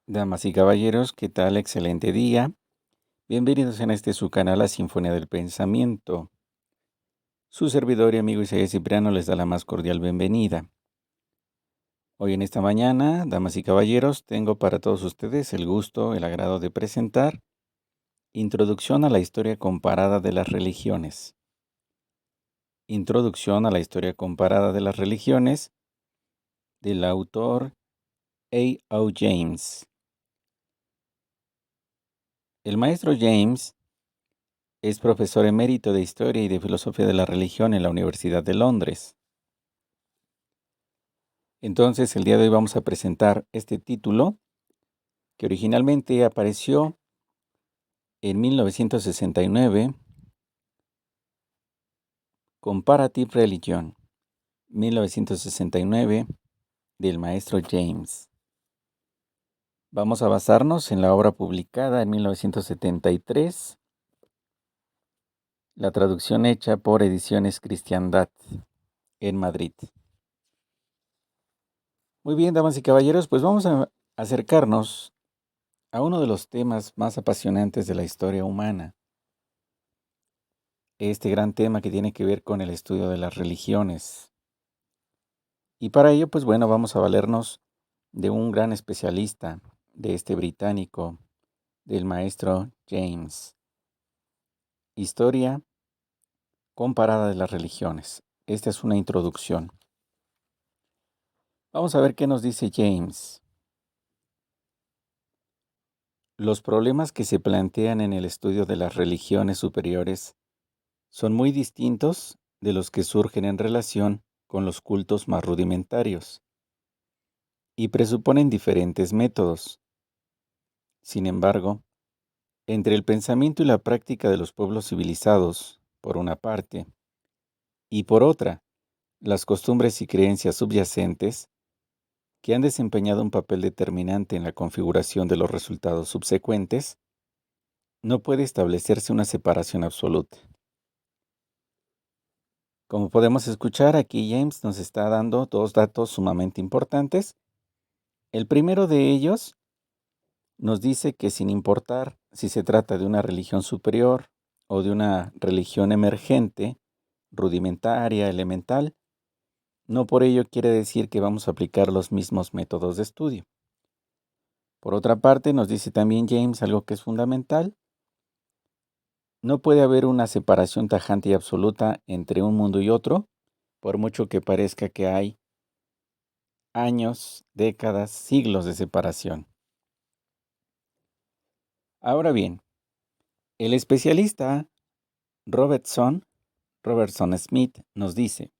Damas y caballeros, ¿qué tal? Excelente día. Bienvenidos en este su canal, La Sinfonía del Pensamiento. Su servidor y amigo Isaías Cipriano les da la más cordial bienvenida. Hoy en esta mañana, damas y caballeros, tengo para todos ustedes el gusto, el agrado de presentar Introducción a la historia comparada de las religiones. Introducción a la historia comparada de las religiones del autor A. O. James. El maestro James es profesor emérito de Historia y de Filosofía de la Religión en la Universidad de Londres. Entonces, el día de hoy vamos a presentar este título que originalmente apareció en 1969, Comparative Religion, 1969, del maestro James. Vamos a basarnos en la obra publicada en 1973, la traducción hecha por Ediciones Cristiandad en Madrid. Muy bien, damas y caballeros, pues vamos a acercarnos a uno de los temas más apasionantes de la historia humana. Este gran tema que tiene que ver con el estudio de las religiones. Y para ello, pues bueno, vamos a valernos de un gran especialista, de este británico, del maestro James. Historia comparada de las religiones. Esta es una introducción. Vamos a ver qué nos dice James. Los problemas que se plantean en el estudio de las religiones superiores son muy distintos de los que surgen en relación con los cultos más rudimentarios y presuponen diferentes métodos. Sin embargo, entre el pensamiento y la práctica de los pueblos civilizados, por una parte, y por otra, las costumbres y creencias subyacentes, que han desempeñado un papel determinante en la configuración de los resultados subsecuentes, no puede establecerse una separación absoluta. Como podemos escuchar, aquí James nos está dando dos datos sumamente importantes. El primero de ellos nos dice que sin importar si se trata de una religión superior o de una religión emergente, rudimentaria, elemental, no por ello quiere decir que vamos a aplicar los mismos métodos de estudio. Por otra parte, nos dice también James algo que es fundamental. No puede haber una separación tajante y absoluta entre un mundo y otro, por mucho que parezca que hay años, décadas, siglos de separación. Ahora bien, el especialista Robertson Smith nos dice: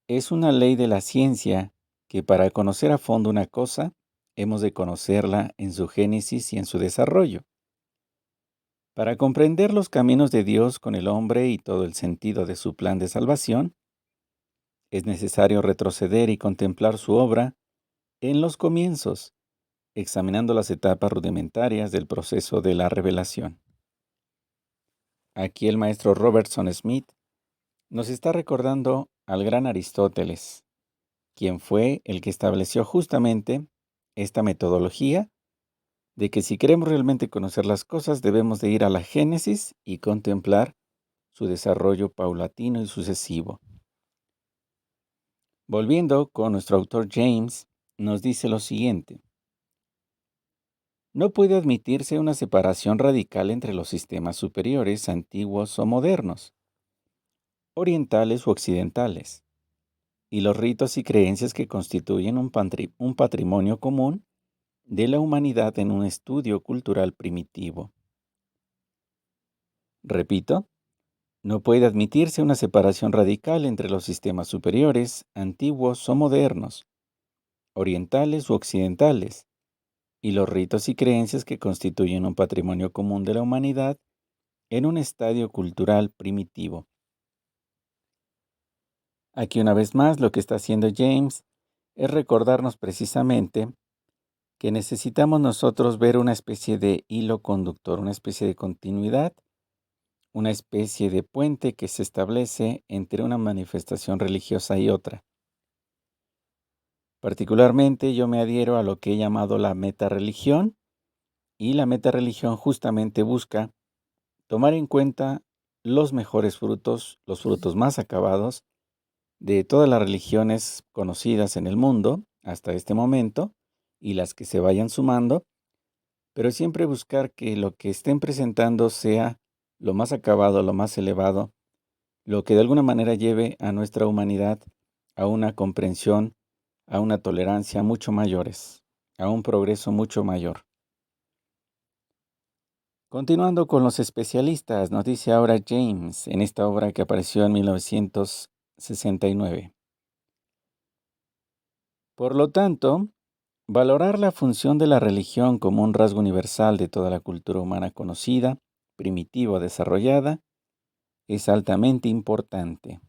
es una ley de la ciencia que para conocer a fondo una cosa, hemos de conocerla en su génesis y en su desarrollo. Para comprender los caminos de Dios con el hombre y todo el sentido de su plan de salvación, es necesario retroceder y contemplar su obra en los comienzos, examinando las etapas rudimentarias del proceso de la revelación. Aquí el maestro Robertson Smith nos está recordando al gran Aristóteles, quien fue el que estableció justamente esta metodología de que si queremos realmente conocer las cosas debemos de ir a la génesis y contemplar su desarrollo paulatino y sucesivo. Volviendo con nuestro autor James, nos dice lo siguiente: no puede admitirse una separación radical entre los sistemas superiores, antiguos o modernos, orientales u occidentales, y los ritos y creencias que constituyen un patrimonio común de la humanidad en un estudio cultural primitivo. Repito, no puede admitirse una separación radical entre los sistemas superiores, antiguos o modernos, orientales u occidentales, y los ritos y creencias que constituyen un patrimonio común de la humanidad en un estadio cultural primitivo. Aquí una vez más lo que está haciendo James es recordarnos precisamente que necesitamos nosotros ver una especie de hilo conductor, una especie de continuidad, una especie de puente que se establece entre una manifestación religiosa y otra. Particularmente yo me adhiero a lo que he llamado la metarreligión, y la metarreligión justamente busca tomar en cuenta los mejores frutos, los frutos más acabados de todas las religiones conocidas en el mundo hasta este momento y las que se vayan sumando, pero siempre buscar que lo que estén presentando sea lo más acabado, lo más elevado, lo que de alguna manera lleve a nuestra humanidad a una comprensión, a una tolerancia mucho mayores, a un progreso mucho mayor. Continuando con los especialistas, nos dice ahora James en esta obra que apareció en 1969. Por lo tanto, valorar la función de la religión como un rasgo universal de toda la cultura humana conocida, primitiva o desarrollada, es altamente importante.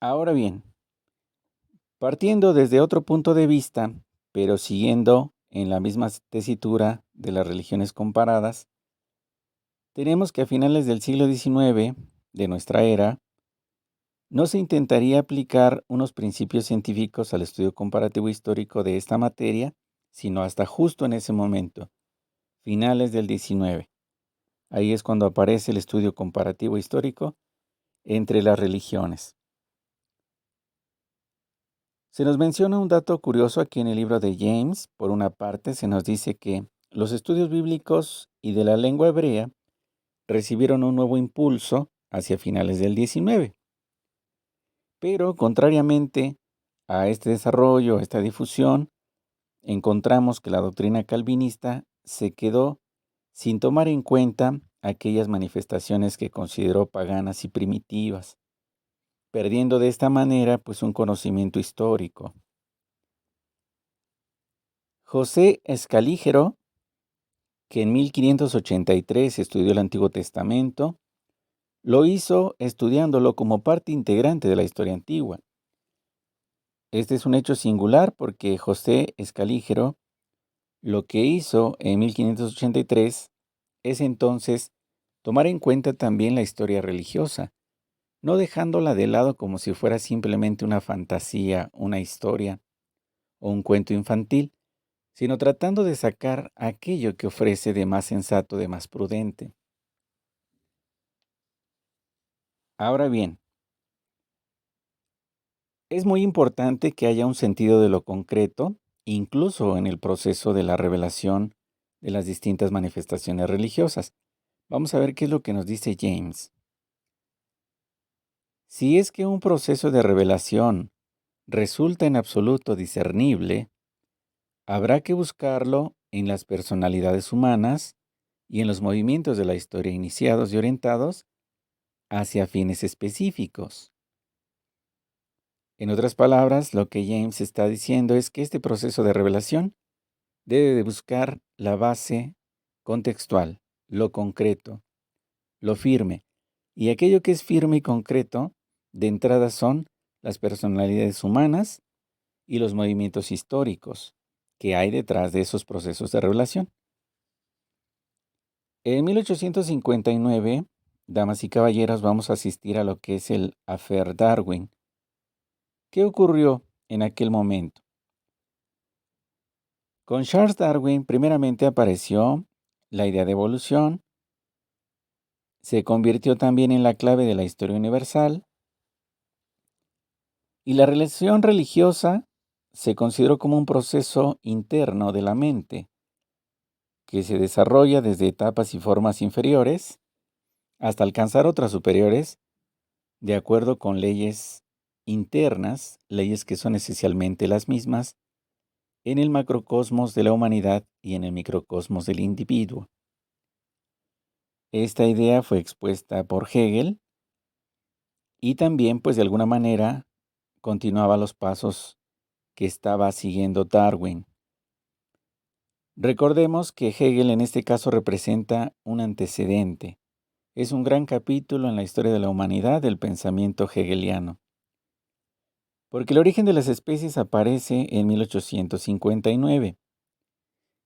Ahora bien, partiendo desde otro punto de vista, pero siguiendo en la misma tesitura de las religiones comparadas, tenemos que a finales del siglo XIX de nuestra era, no se intentaría aplicar unos principios científicos al estudio comparativo histórico de esta materia, sino hasta justo en ese momento, finales del XIX. Ahí es cuando aparece el estudio comparativo histórico entre las religiones. Se nos menciona un dato curioso aquí en el libro de James. Por una parte, se nos dice que los estudios bíblicos y de la lengua hebrea recibieron un nuevo impulso hacia finales del XIX. Pero, contrariamente a este desarrollo, a esta difusión, encontramos que la doctrina calvinista se quedó sin tomar en cuenta aquellas manifestaciones que consideró paganas y primitivas, perdiendo de esta manera pues un conocimiento histórico. José Escalígero, que en 1583 estudió el Antiguo Testamento, lo hizo estudiándolo como parte integrante de la historia antigua. Este es un hecho singular porque José Escalígero lo que hizo en 1583 es entonces tomar en cuenta también la historia religiosa, no dejándola de lado como si fuera simplemente una fantasía, una historia o un cuento infantil, sino tratando de sacar aquello que ofrece de más sensato, de más prudente. Ahora bien, es muy importante que haya un sentido de lo concreto, incluso en el proceso de la revelación de las distintas manifestaciones religiosas. Vamos a ver qué es lo que nos dice James. Si es que un proceso de revelación resulta en absoluto discernible, habrá que buscarlo en las personalidades humanas y en los movimientos de la historia iniciados y orientados hacia fines específicos. En otras palabras, lo que James está diciendo es que este proceso de revelación debe de buscar la base contextual, lo concreto, lo firme. Y aquello que es firme y concreto, de entrada son las personalidades humanas y los movimientos históricos que hay detrás de esos procesos de revelación. En 1859, damas y caballeros, vamos a asistir a lo que es el Affair Darwin. ¿Qué ocurrió en aquel momento? Con Charles Darwin, primeramente apareció la idea de evolución, se convirtió también en la clave de la historia universal, y la relación religiosa se consideró como un proceso interno de la mente, que se desarrolla desde etapas y formas inferiores hasta alcanzar otras superiores, de acuerdo con leyes internas, leyes que son esencialmente las mismas, en el macrocosmos de la humanidad y en el microcosmos del individuo. Esta idea fue expuesta por Hegel y también, pues de alguna manera, continuaba los pasos que estaba siguiendo Darwin. Recordemos que Hegel en este caso representa un antecedente. Es un gran capítulo en la historia de la humanidad del pensamiento hegeliano. Porque el origen de las especies aparece en 1859.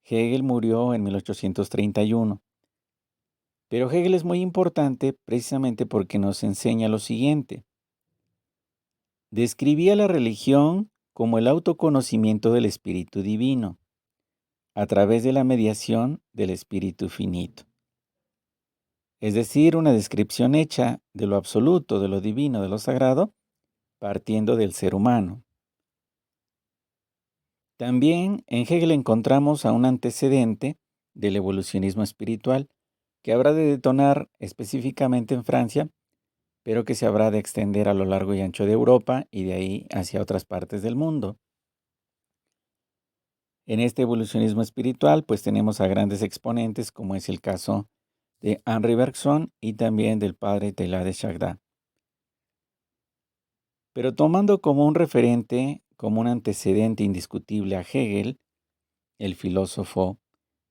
Hegel murió en 1831. Pero Hegel es muy importante precisamente porque nos enseña lo siguiente. Describía la religión como el autoconocimiento del Espíritu Divino, a través de la mediación del Espíritu Finito. Es decir, una descripción hecha de lo absoluto, de lo divino, de lo sagrado, partiendo del ser humano. También en Hegel encontramos a un antecedente del evolucionismo espiritual que habrá de detonar específicamente en Francia, pero que se habrá de extender a lo largo y ancho de Europa y de ahí hacia otras partes del mundo. En este evolucionismo espiritual, pues tenemos a grandes exponentes, como es el caso de Henri Bergson y también del padre Teilhard de Chardin. Pero tomando como un referente, como un antecedente indiscutible a Hegel, el filósofo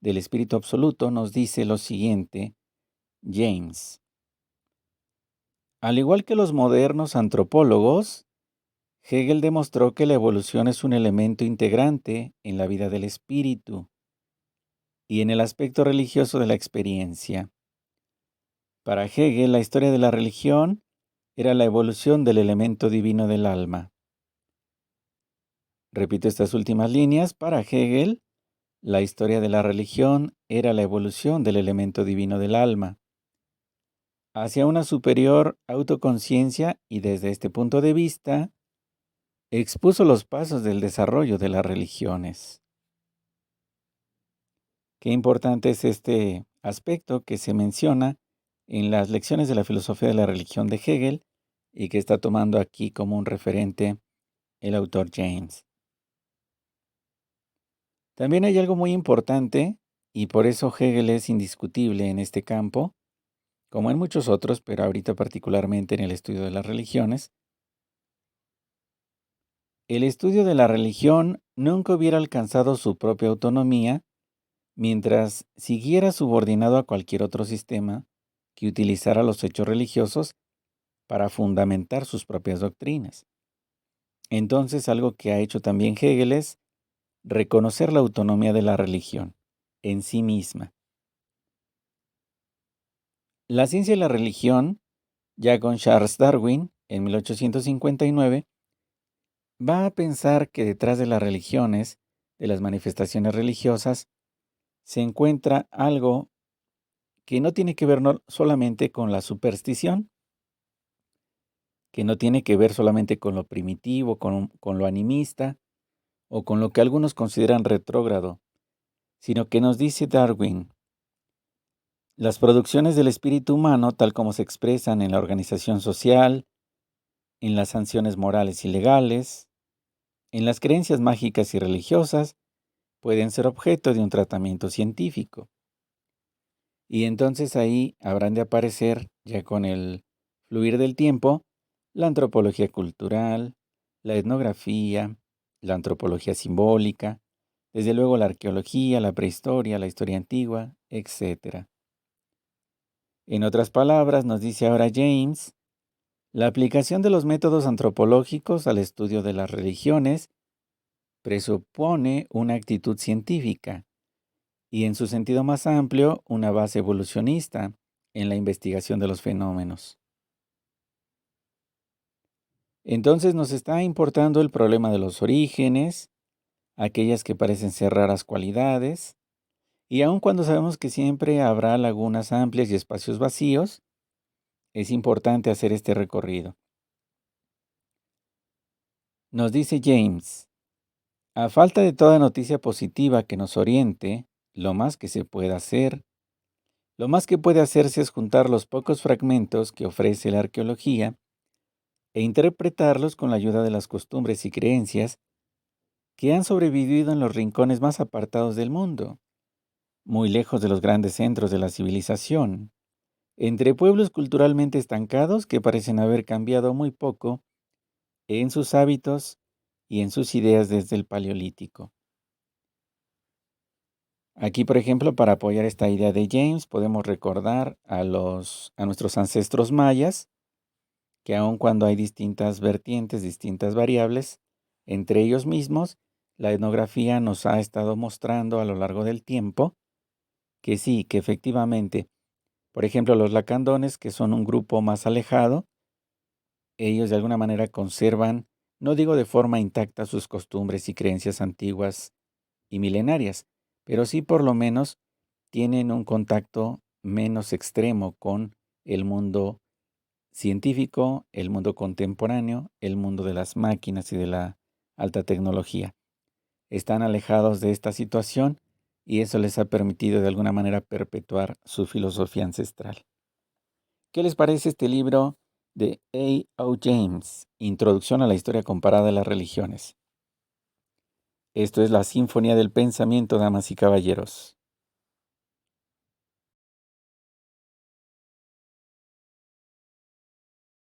del espíritu absoluto, nos dice lo siguiente James. Al igual que los modernos antropólogos, Hegel demostró que la evolución es un elemento integrante en la vida del espíritu y en el aspecto religioso de la experiencia. Para Hegel, la historia de la religión era la evolución del elemento divino del alma. Repito estas últimas líneas. Para Hegel, la historia de la religión era la evolución del elemento divino del alma hacia una superior autoconciencia y desde este punto de vista expuso los pasos del desarrollo de las religiones. Qué importante es este aspecto que se menciona en las lecciones de la filosofía de la religión de Hegel y que está tomando aquí como un referente el autor James. También hay algo muy importante y por eso Hegel es indiscutible en este campo, como en muchos otros, pero ahorita particularmente en el estudio de las religiones. El estudio de la religión nunca hubiera alcanzado su propia autonomía mientras siguiera subordinado a cualquier otro sistema que utilizara los hechos religiosos para fundamentar sus propias doctrinas. Entonces, algo que ha hecho también Hegel es reconocer la autonomía de la religión en sí misma. La ciencia y la religión, ya con Charles Darwin en 1859, va a pensar que detrás de las religiones, de las manifestaciones religiosas, se encuentra algo que no tiene que ver solamente con la superstición, que no tiene que ver solamente con lo primitivo, con lo animista o con lo que algunos consideran retrógrado, sino que nos dice Darwin, las producciones del espíritu humano, tal como se expresan en la organización social, en las sanciones morales y legales, en las creencias mágicas y religiosas, pueden ser objeto de un tratamiento científico. Y entonces ahí habrán de aparecer, ya con el fluir del tiempo, la antropología cultural, la etnografía, la antropología simbólica, desde luego la arqueología, la prehistoria, la historia antigua, etc. En otras palabras, nos dice ahora James, la aplicación de los métodos antropológicos al estudio de las religiones presupone una actitud científica y en su sentido más amplio una base evolucionista en la investigación de los fenómenos. Entonces nos está importando el problema de los orígenes, aquellas que parecen ser raras cualidades, y aun cuando sabemos que siempre habrá lagunas amplias y espacios vacíos, es importante hacer este recorrido. Nos dice James, a falta de toda noticia positiva que nos oriente, lo más que se puede hacer, lo más que puede hacerse es juntar los pocos fragmentos que ofrece la arqueología e interpretarlos con la ayuda de las costumbres y creencias que han sobrevivido en los rincones más apartados del mundo, muy lejos de los grandes centros de la civilización, entre pueblos culturalmente estancados que parecen haber cambiado muy poco en sus hábitos y en sus ideas desde el Paleolítico. Aquí, por ejemplo, para apoyar esta idea de James, podemos recordar a nuestros ancestros mayas, que aun cuando hay distintas vertientes, distintas variables, entre ellos mismos, la etnografía nos ha estado mostrando a lo largo del tiempo que sí, que efectivamente, por ejemplo, los lacandones, que son un grupo más alejado, Ellos de alguna manera conservan, no digo de forma intacta, sus costumbres y creencias antiguas y milenarias, pero sí por lo menos tienen un contacto menos extremo con el mundo científico, el mundo contemporáneo, el mundo de las máquinas y de la alta tecnología. Están alejados de esta situación y eso les ha permitido de alguna manera perpetuar su filosofía ancestral. ¿Qué les parece este libro de A. O. James, Introducción a la Historia Comparada de las Religiones? Esto es la Sinfonía del Pensamiento, damas y caballeros.